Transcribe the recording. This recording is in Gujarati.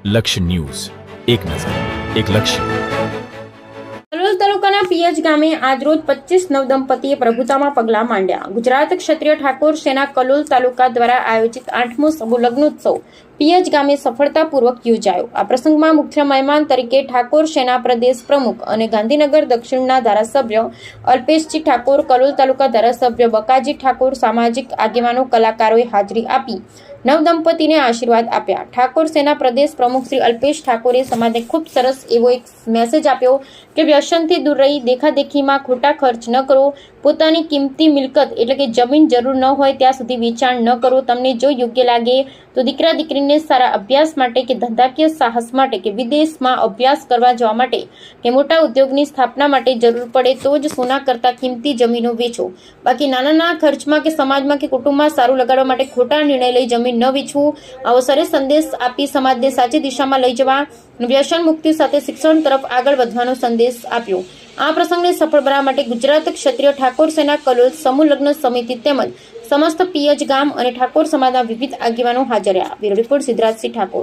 લક્ષ્ય ન્યૂઝ, એક નજર, એક લક્ષ્ય. કલોલ તાલુકાના પિયજ ગામે આજરોજ 25 નવદંપતીએ પ્રભુતામાં પગલાં માંડ્યા. ગુજરાત ક્ષત્રિય ઠાકોર સેના કલોલ તાલુકા દ્વારા આયોજિત 8મો સમૂહ લગ્નોત્સવ પિયજ ગામે સફળતાપૂર્વક યોજાયો. આ પ્રસંગમાં મુખ્ય મહેમાન તરીકે ઠાકોર સેના પ્રદેશ પ્રમુખ અને ગાંધીનગર દક્ષિણના ધારાસભ્ય અલ્પેશજી ઠાકોર, કલોલ તાલુકા ધારાસભ્ય બકાજી ઠાકોર, સામાજિક આગેવાનો, કલાકારોએ હાજરી આપી નવદંપતીને આશીર્વાદ આપ્યા. ઠાકોર સેના પ્રદેશ પ્રમુખ શ્રી અલ્પેશ ઠાકોરે સમાજને ખૂબ સરસ એવો એક મેસેજ આપ્યો કે વ્યસનથી દૂર રહી દેખાદેખીમાં ખોટા ખર્ચ ન કરો, પોતાની કિંમતી મિલકત એટલે કે જમીન જરૂર ન હોય ત્યાં સુધી વેચાણ ન કરો. તમને જો યોગ્ય લાગે તો દીકરા દીકરીને સારા અભ્યાસ માટે કે ધંધાકીય સાહસ માટે કે વિદેશમાં અભ્યાસ કરવા જવા માટે કે મોટા ઉદ્યોગની સ્થાપના માટે જરૂર પડે તો જ સોના કરતા કિંમતી જમીનો વેચો. બાકી નાના ખર્ચમાં કે સમાજમાં કે કુટુંબમાં સારું લગાડવા માટે ખોટા નિર્ણય લઈ જમીન ન વેચવું. આવો સરસ સંદેશ આપી સમાજને સાચી દિશામાં લઈ જવા, વ્યસન મુક્તિ સાથે શિક્ષણ તરફ આગળ વધવાનો સંદેશ આપ્યો. આ પ્રસંગને સફળ બનાવવા માટે ગુજરાત ક્ષત્રિય ઠાકોર સેના કલોલ સમૂહ લગ્ન સમિતિ તેમજ સમસ્ત પિયજ ગામ અને ઠાકોર સમાજના વિવિધ આગેવાનો હાજર રહ્યા. Bureau report Siddharajsinh Thakor.